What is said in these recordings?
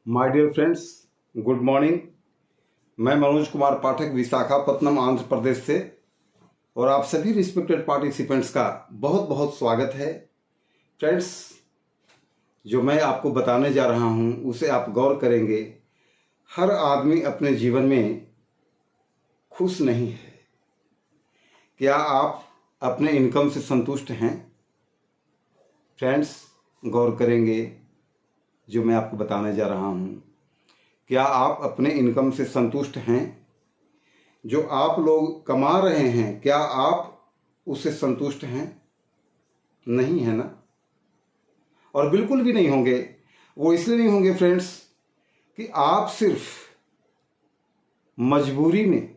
My dear friends, good morning. मैं मनोज कुमार पाठक, विशाखापत्तनम, आंध्र प्रदेश से, और आप सभी रिस्पेक्टेड पार्टिसिपेंट्स का बहुत बहुत स्वागत है। फ्रेंड्स, जो मैं आपको बताने जा रहा हूं उसे आप गौर करेंगे। हर आदमी अपने जीवन में खुश नहीं है। क्या आप अपने इनकम से संतुष्ट हैं? फ्रेंड्स, गौर करेंगे जो मैं आपको बताने जा रहा हूं। क्या आप अपने इनकम से संतुष्ट हैं? जो आप लोग कमा रहे हैं, क्या आप उससे संतुष्ट हैं? नहीं है ना? और बिल्कुल भी नहीं होंगे। वो इसलिए नहीं होंगे फ्रेंड्स कि आप सिर्फ मजबूरी में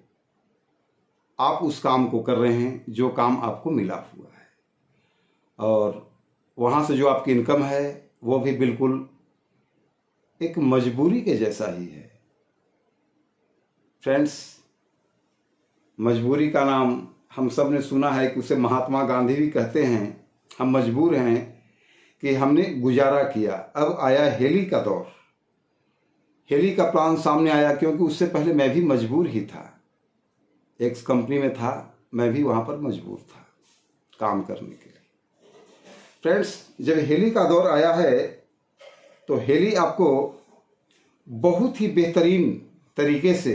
आप उस काम को कर रहे हैं जो काम आपको मिला हुआ है, और वहाँ से जो आपकी इनकम है वो भी बिल्कुल एक मजबूरी के जैसा ही है। फ्रेंड्स, मजबूरी का नाम हम सब ने सुना है कि उसे महात्मा गांधी भी कहते हैं। हम मजबूर हैं कि हमने गुजारा किया। अब आया हेली का दौर। हेली का प्लान सामने आया क्योंकि उससे पहले मैं भी मजबूर ही था। एक कंपनी में था, मैं भी वहाँ पर मजबूर था काम करने के लिए। फ्रेंड्स, जब हेली का दौर आया है तो हेली आपको बहुत ही बेहतरीन तरीके से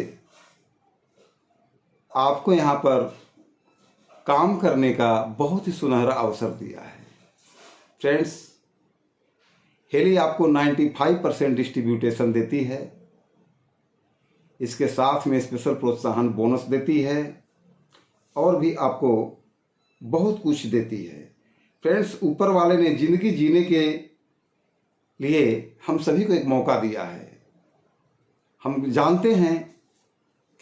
आपको यहाँ पर काम करने का बहुत ही सुनहरा अवसर दिया है। फ्रेंड्स, हेली आपको 95% डिस्ट्रीब्यूटेशन देती है। इसके साथ में स्पेशल प्रोत्साहन बोनस देती है और भी आपको बहुत कुछ देती है। फ्रेंड्स, ऊपर वाले ने जिंदगी जीने के लिए हम सभी को एक मौका दिया है। हम जानते हैं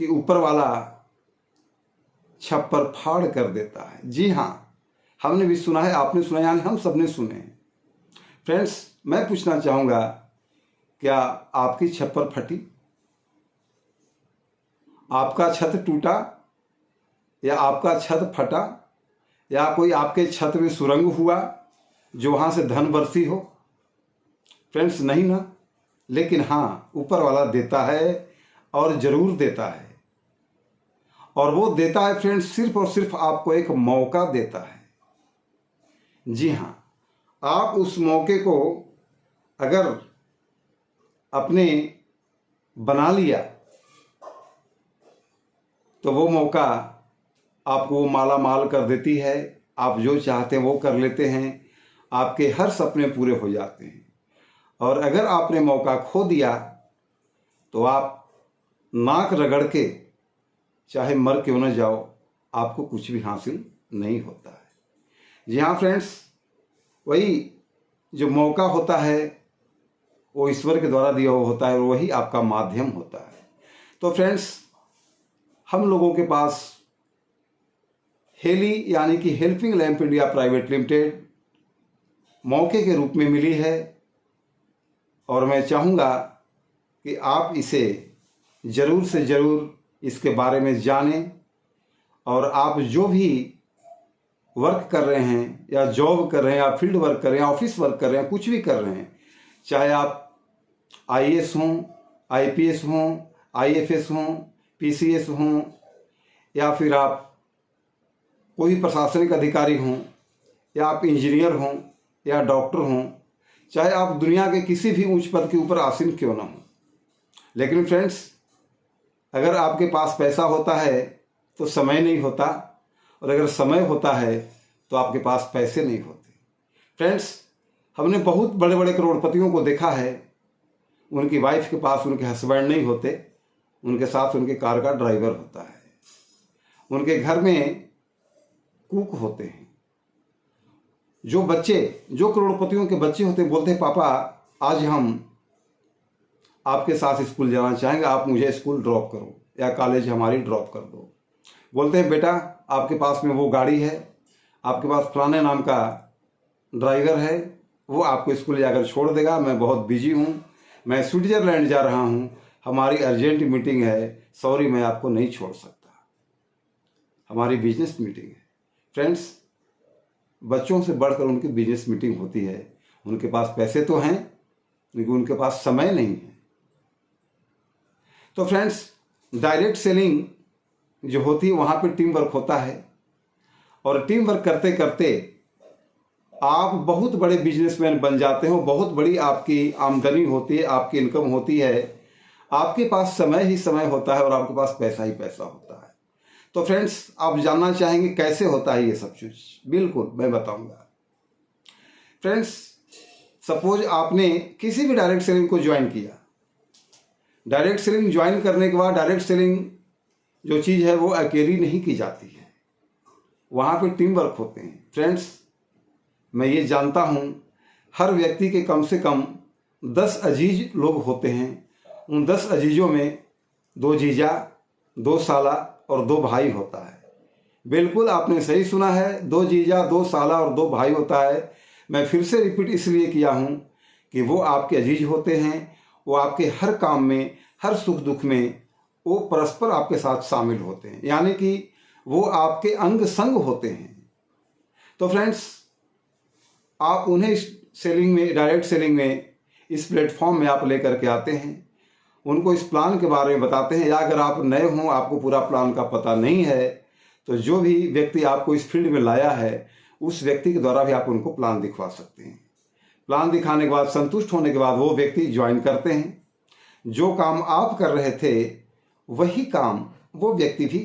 कि ऊपर वाला छप्पर फाड़ कर देता है। जी हाँ, हमने भी सुना है, आपने सुना, यानी हम सब ने सुने हैं। फ्रेंड्स, मैं पूछना चाहूँगा, क्या आपकी छप्पर फटी? आपका छत टूटा या आपका छत फटा या कोई आपके छत में सुरंग हुआ जो वहाँ से धन बरसी हो? फ्रेंड्स, नहीं ना। लेकिन हाँ, ऊपर वाला देता है और ज़रूर देता है। और वो देता है फ्रेंड्स, सिर्फ और सिर्फ आपको एक मौका देता है। जी हाँ, आप उस मौके को अगर अपने बना लिया तो वो मौका आपको माला माल कर देती है। आप जो चाहते हैं वो कर लेते हैं, आपके हर सपने पूरे हो जाते हैं। और अगर आपने मौका खो दिया तो आप नाक रगड़ के चाहे मर क्यों न जाओ, आपको कुछ भी हासिल नहीं होता है। जी हाँ फ्रेंड्स, वही जो मौका होता है वो ईश्वर के द्वारा दिया हुआ होता है और वही आपका माध्यम होता है। तो फ्रेंड्स, हम लोगों के पास हेली यानी कि helping lamp India private limited मौके के रूप में मिली है, और मैं चाहूँगा कि आप इसे ज़रूर से ज़रूर इसके बारे में जानें। और आप जो भी वर्क कर रहे हैं या जॉब कर रहे हैं या फील्ड वर्क कर रहे हैं, ऑफिस वर्क कर रहे हैं, कुछ भी कर रहे हैं, चाहे आप IAS हों, IPS हों, IFS हों, PCS हों, या फिर आप कोई प्रशासनिक अधिकारी हों, या आप इंजीनियर हों या डॉक्टर हों, चाहे आप दुनिया के किसी भी उच्च पद के ऊपर आसीन क्यों ना हो। लेकिन फ्रेंड्स, अगर आपके पास पैसा होता है तो समय नहीं होता, और अगर समय होता है तो आपके पास पैसे नहीं होते। फ्रेंड्स, हमने बहुत बड़े बड़े करोड़पतियों को देखा है, उनकी वाइफ के पास उनके हस्बैंड नहीं होते, उनके साथ उनके कार का ड्राइवर होता है, उनके घर में कुक होते हैं। जो बच्चे, जो करोड़पतियों के बच्चे होते हैं, बोलते हैं पापा आज हम आपके साथ स्कूल जाना चाहेंगे, आप मुझे स्कूल ड्रॉप करो या कॉलेज हमारी ड्रॉप कर दो। बोलते हैं बेटा आपके पास में वो गाड़ी है, आपके पास फलाने नाम का ड्राइवर है, वो आपको स्कूल जाकर छोड़ देगा, मैं बहुत बिजी हूँ, मैं स्विट्जरलैंड जा रहा हूँ, हमारी अर्जेंट मीटिंग है, सॉरी मैं आपको नहीं छोड़ सकता, हमारी बिजनेस मीटिंग है। फ्रेंड्स, बच्चों से बढ़कर उनकी बिजनेस मीटिंग होती है। उनके पास पैसे तो हैं लेकिन उनके पास समय नहीं है। तो फ्रेंड्स, डायरेक्ट सेलिंग जो होती है वहाँ पे टीम वर्क होता है, और टीम वर्क करते करते आप बहुत बड़े बिजनेसमैन बन जाते हो, बहुत बड़ी आपकी आमदनी होती है, आपकी इनकम होती है, आपके पास समय ही समय होता है और आपके पास पैसा ही पैसा होता है। तो फ्रेंड्स, आप जानना चाहेंगे कैसे होता है ये सब चीज़? बिल्कुल मैं बताऊंगा। फ्रेंड्स, सपोज आपने किसी भी डायरेक्ट सेलिंग को ज्वाइन किया। डायरेक्ट सेलिंग ज्वाइन करने के बाद डायरेक्ट सेलिंग जो चीज़ है वो अकेली नहीं की जाती है, वहाँ पे टीम वर्क होते हैं। फ्रेंड्स, मैं ये जानता हूँ हर व्यक्ति के कम से कम 10 अजीज लोग होते हैं। उन 10 अजीजों में 2 जीजा, 2 साला और 2 भाई होता है। बिल्कुल आपने सही सुना है, 2 जीजा, 2 साला और 2 भाई होता है। मैं फिर से रिपीट इसलिए किया हूँ कि वो आपके अजीज होते हैं, वो आपके हर काम में, हर सुख दुख में वो परस्पर आपके साथ शामिल होते हैं, यानी कि वो आपके अंग संग होते हैं। तो फ्रेंड्स, आप उन्हें इस सेलिंग में, डायरेक्ट सेलिंग में, इस प्लेटफॉर्म में आप लेकर के आते हैं, उनको इस प्लान के बारे में बताते हैं। या अगर आप नए हों, आपको पूरा प्लान का पता नहीं है, तो जो भी व्यक्ति आपको इस फील्ड में लाया है उस व्यक्ति के द्वारा भी आप उनको प्लान दिखवा सकते हैं। प्लान दिखाने के बाद, संतुष्ट होने के बाद वो व्यक्ति ज्वाइन करते हैं। जो काम आप कर रहे थे वही काम वो व्यक्ति भी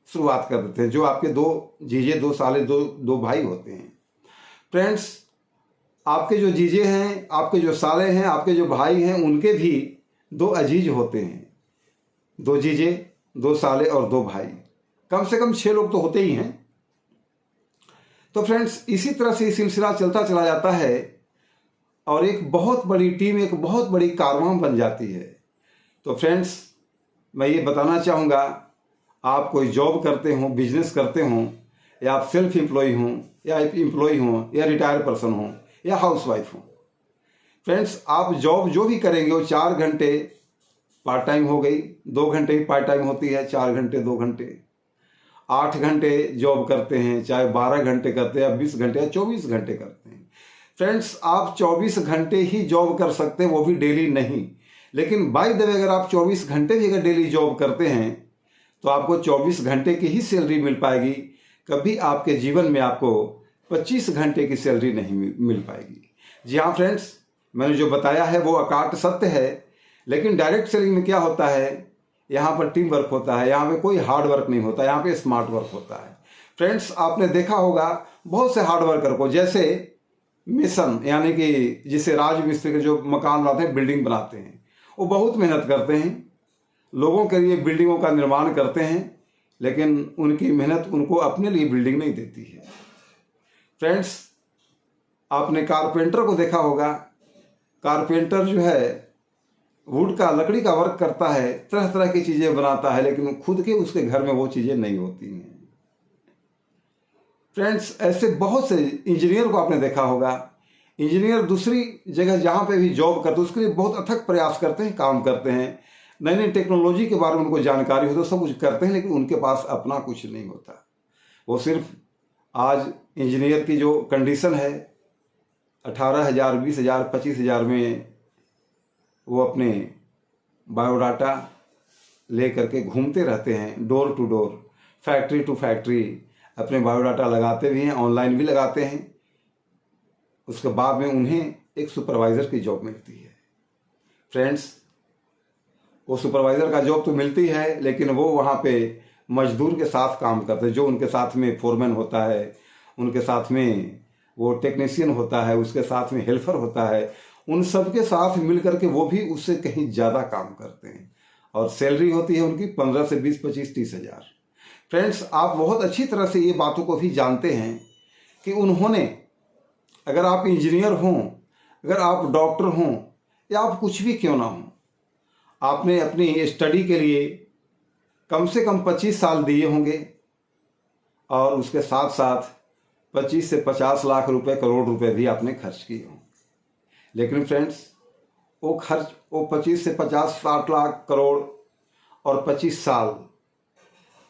शुरुआत कर देते हैं, जो आपके 2 जीजे, 2 साले, 2 भाई होते हैं। फ्रेंड्स, आपके जो जीजे हैं, आपके जो साले हैं, आपके जो भाई हैं, उनके भी 2 अजीज होते हैं। 2 जीजे, 2 साले और 2 भाई, कम से कम 6 लोग तो होते ही हैं। तो फ्रेंड्स, इसी तरह से सिलसिला चलता चला जाता है और एक बहुत बड़ी टीम, एक बहुत बड़ी कारवां बन जाती है। तो फ्रेंड्स, मैं ये बताना चाहूँगा, आप कोई जॉब करते हो, बिजनेस करते हो, या आप सेल्फ एम्प्लॉय हों, या एम्प्लॉय हों, या रिटायर्ड पर्सन हों, या हाउसवाइफ हों। फ्रेंड्स, आप जॉब जो भी करेंगे वो 4 घंटे पार्ट टाइम हो गई, 2 घंटे ही पार्ट टाइम होती है, 4 घंटे 2 घंटे, 8 घंटे जॉब करते हैं, चाहे 12 घंटे करते हैं, या 20 घंटे या 24 घंटे करते हैं। फ्रेंड्स, आप 24 घंटे ही जॉब कर सकते हैं, वो भी डेली नहीं। लेकिन बाय द वे, अगर आप 24 घंटे भी अगर डेली जॉब करते हैं तो आपको 24 घंटे की ही सैलरी मिल पाएगी। कभी आपके जीवन में आपको 25 घंटे की सैलरी नहीं मिल पाएगी। जी हाँ फ्रेंड्स, मैंने जो बताया है वो अकाट सत्य है। लेकिन डायरेक्ट सेलिंग में क्या होता है, यहाँ पर टीम वर्क होता है, यहाँ पे कोई हार्ड वर्क नहीं होता, यहाँ पे स्मार्ट वर्क होता है। फ्रेंड्स, आपने देखा होगा बहुत से हार्ड वर्कर को, जैसे मिशन, यानी कि जिसे राजमिस्त्री के जो मकान बनाते हैं, बिल्डिंग बनाते हैं, वो बहुत मेहनत करते हैं, लोगों के लिए बिल्डिंगों का निर्माण करते हैं, लेकिन उनकी मेहनत उनको अपने लिए बिल्डिंग नहीं देती है। फ्रेंड्स, आपने कारपेंटर को देखा होगा। कारपेंटर जो है वुड का, लकड़ी का वर्क करता है, तरह तरह की चीज़ें बनाता है, लेकिन खुद के उसके घर में वो चीज़ें नहीं होती हैं। फ्रेंड्स, ऐसे बहुत से इंजीनियर को आपने देखा होगा। इंजीनियर दूसरी जगह जहाँ पे भी जॉब करते हैं उसके लिए बहुत अथक प्रयास करते हैं, काम करते हैं, नई नई टेक्नोलॉजी के बारे में उनको जानकारी हो तो सब कुछ करते हैं, लेकिन उनके पास अपना कुछ नहीं होता। वो सिर्फ आज इंजीनियर की जो कंडीशन है, 18,000, 20,000, 25,000 में वो अपने बायोडाटा ले करके घूमते रहते हैं, door to door, factory to factory अपने बायोडाटा लगाते भी हैं, ऑनलाइन भी लगाते हैं। उसके बाद में उन्हें एक सुपरवाइज़र की जॉब मिलती है। फ्रेंड्स, वो सुपरवाइज़र का जॉब तो मिलती है, लेकिन वो वहाँ पे मजदूर के साथ काम करते हैं। जो उनके साथ में फोरमैन होता है, उनके साथ में वो टेक्नीशियन होता है, उसके साथ में हेल्पर होता है, उन सब के साथ मिल करके वो भी उससे कहीं ज़्यादा काम करते हैं, और सैलरी होती है उनकी 15 से 20, 25, 30,000। फ्रेंड्स, आप बहुत अच्छी तरह से ये बातों को भी जानते हैं कि उन्होंने, अगर आप इंजीनियर हों, अगर आप डॉक्टर हों, या आप कुछ भी क्यों ना हों, आपने अपनी स्टडी के लिए कम से कम 25 साल दिए होंगे, और उसके साथ साथ 25 से 50 लाख रुपए, करोड़ रुपए भी आपने खर्च किए होंगे। लेकिन फ्रेंड्स, वो 25 से 50, 60 लाख, करोड़ और 25 साल,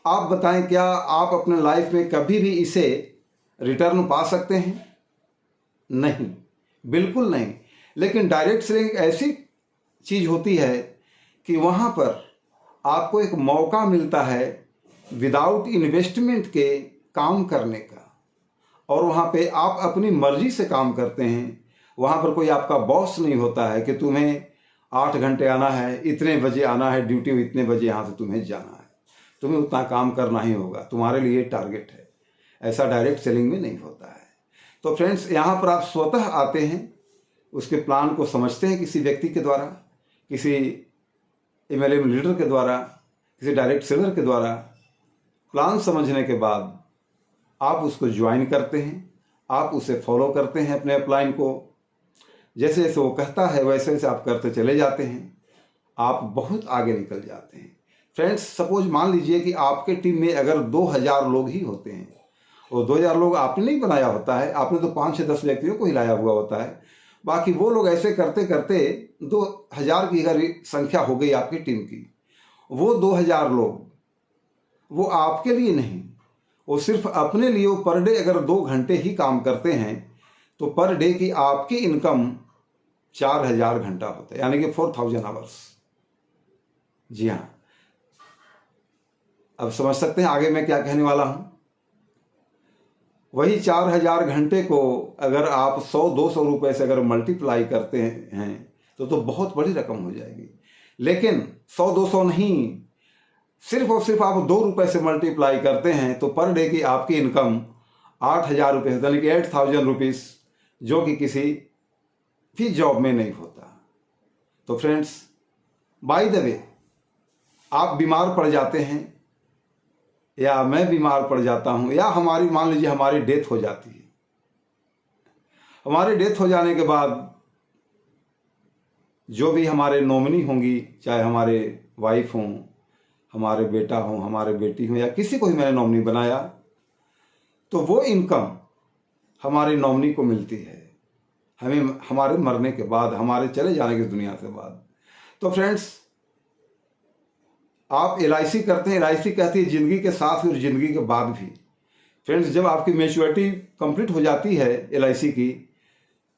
आप बताएं क्या आप अपने लाइफ में कभी भी इसे रिटर्न पा सकते हैं? नहीं, बिल्कुल नहीं। लेकिन डायरेक्ट सेलिंग ऐसी चीज़ होती है कि वहाँ पर आपको एक मौका मिलता है विदाउट इन्वेस्टमेंट के काम करने का, और वहाँ पे आप अपनी मर्जी से काम करते हैं। वहाँ पर कोई आपका बॉस नहीं होता है कि तुम्हें 8 घंटे आना है, इतने बजे आना है ड्यूटी, इतने बजे यहाँ से तुम्हें जाना है, तुम्हें उतना काम करना ही होगा, तुम्हारे लिए टारगेट है। ऐसा डायरेक्ट सेलिंग में नहीं होता है। तो फ्रेंड्स, यहाँ पर आप स्वतः आते हैं, उसके प्लान को समझते हैं किसी व्यक्ति के द्वारा, किसी MLM लीडर के द्वारा, किसी डायरेक्ट सेलर के द्वारा। प्लान समझने के बाद आप उसको ज्वाइन करते हैं, आप उसे फॉलो करते हैं अपने अपलाइन को। जैसे जैसे वो कहता है वैसे वैसे आप करते चले जाते हैं, आप बहुत आगे निकल जाते हैं। फ्रेंड्स, सपोज मान लीजिए कि आपके टीम में अगर 2000 लोग ही होते हैं, और 2000 लोग आपने नहीं बनाया होता है, आपने तो 5 से 10 व्यक्तियों को ही लाया हुआ होता है। बाकी वो लोग ऐसे करते करते 2000 की अगर संख्या हो गई आपकी टीम की, वो 2000 लोग वो आपके लिए नहीं, वो सिर्फ अपने लिए, वो पर डे अगर 2 घंटे ही काम करते हैं तो पर डे की आपकी इनकम 4000 घंटा होता है, यानी कि 4000 आवर्स। जी हाँ, अब समझ सकते हैं आगे मैं क्या कहने वाला हूं। वही 4000 घंटे को अगर आप 100-200 रुपए से अगर मल्टीप्लाई करते हैं तो बहुत बड़ी रकम हो जाएगी। लेकिन 100-200 नहीं, सिर्फ और सिर्फ आप 2 रुपए से मल्टीप्लाई करते हैं तो पर डे की आपकी इनकम 8000 रुपये, यानी कि 8000 रुपीज़, जो कि किसी भी जॉब में नहीं होता। तो फ्रेंड्स, बाय द वे, आप बीमार पड़ जाते हैं या मैं बीमार पड़ जाता हूं, या हमारी मान लीजिए हमारी डेथ हो जाती है। हमारी डेथ हो जाने के बाद जो भी हमारे नॉमिनी होंगी, चाहे हमारे वाइफ हों, हमारे बेटा हों, हमारे बेटी हों, या किसी को भी मैंने नॉमिनी बनाया, तो वो इनकम हमारे नॉमिनी को मिलती है हमें हमारे मरने के बाद, हमारे चले जाने की दुनिया से बाद। तो फ्रेंड्स, आप LIC करते हैं, LIC कहती है जिंदगी के साथ और जिंदगी के बाद भी। फ्रेंड्स, जब आपकी मैच्योरिटी कंप्लीट हो जाती है LIC की,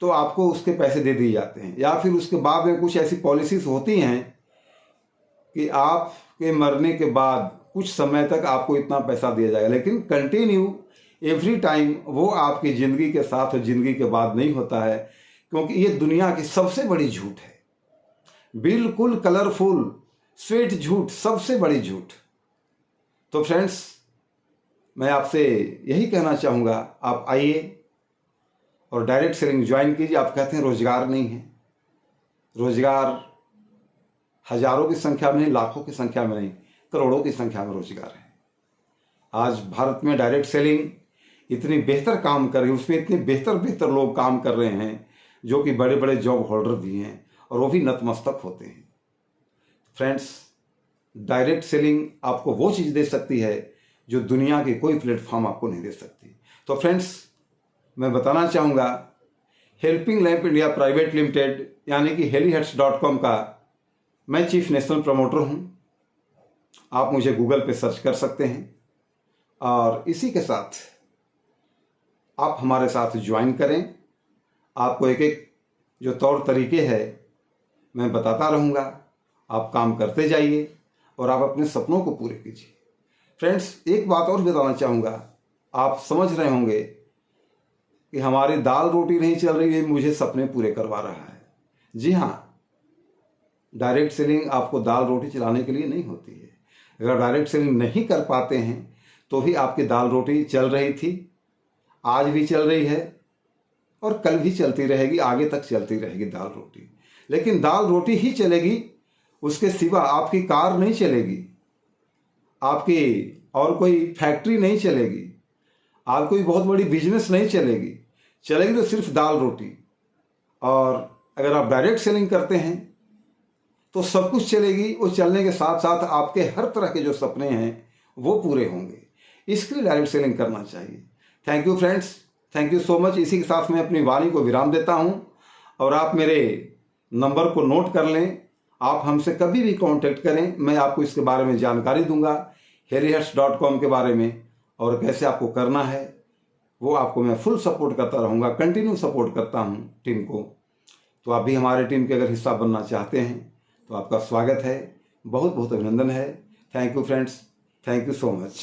तो आपको उसके पैसे दे दिए जाते हैं, या फिर उसके बाद में कुछ ऐसी पॉलिसीज होती हैं कि आपके मरने के बाद कुछ समय तक आपको इतना पैसा दिया जाएगा, लेकिन कंटिन्यू एवरी टाइम वो आपकी ज़िंदगी के साथ और ज़िंदगी के बाद नहीं होता है, क्योंकि ये दुनिया की सबसे बड़ी झूठ है, बिल्कुल कलरफुल स्वीट झूठ, सबसे बड़ी झूठ। तो फ्रेंड्स, मैं आपसे यही कहना चाहूँगा, आप आइए और डायरेक्ट सेलिंग ज्वाइन कीजिए। आप कहते हैं रोजगार नहीं है, रोजगार हजारों की संख्या में नहीं, लाखों की संख्या में नहीं, करोड़ों की संख्या में रोजगार है। आज भारत में डायरेक्ट सेलिंग इतनी बेहतर काम कर रही है, उसमें इतने बेहतर लोग काम कर रहे हैं जो कि बड़े बड़े जॉब होल्डर भी हैं, और वो भी नतमस्तक होते हैं। फ्रेंड्स, डायरेक्ट सेलिंग आपको वो चीज़ दे सकती है जो दुनिया की कोई प्लेटफॉर्म आपको नहीं दे सकती। तो फ्रेंड्स, मैं बताना चाहूँगा, helping lamp India private limited यानी कि heliheads.com का मैं चीफ नेशनल प्रमोटर हूँ। आप मुझे गूगल पे सर्च कर सकते हैं, और इसी के साथ आप हमारे साथ ज्वाइन करें। आपको एक एक जो तौर तरीके है मैं बताता रहूँगा, आप काम करते जाइए और आप अपने सपनों को पूरे कीजिए। फ्रेंड्स, एक बात और बताना चाहूँगा, आप समझ रहे होंगे कि हमारी दाल रोटी नहीं चल रही है, मुझे सपने पूरे करवा रहा है। जी हाँ, डायरेक्ट सेलिंग आपको दाल रोटी चलाने के लिए नहीं होती है। अगर डायरेक्ट सेलिंग नहीं कर पाते हैं तो भी आपकी दाल रोटी चल रही थी, आज भी चल रही है, और कल भी चलती रहेगी, आगे तक चलती रहेगी दाल रोटी। लेकिन दाल रोटी ही चलेगी, उसके सिवा आपकी कार नहीं चलेगी, आपकी और कोई फैक्ट्री नहीं चलेगी, आप कोई बहुत बड़ी बिजनेस नहीं चलेगी, चलेगी तो सिर्फ दाल रोटी। और अगर आप डायरेक्ट सेलिंग करते हैं तो सब कुछ चलेगी, वो चलने के साथ साथ आपके हर तरह के जो सपने हैं वो पूरे होंगे। इसके लिए डायरेक्ट सेलिंग करना चाहिए। Thank you friends, thank you so much. इसी के साथ मैं अपनी वाणी को विराम देता हूं, और आप मेरे नंबर को नोट कर लें। आप हमसे कभी भी कांटेक्ट करें, मैं आपको इसके बारे में जानकारी दूंगा, heliheads.com के बारे में, और कैसे आपको करना है वो आपको मैं फुल सपोर्ट करता रहूँगा, कंटिन्यू सपोर्ट करता हूँ टीम को। तो आप भी हमारे टीम के अगर हिस्सा बनना चाहते हैं तो आपका स्वागत है। बहुत बहुत अभिनंदन है। Thank you friends, thank you so much.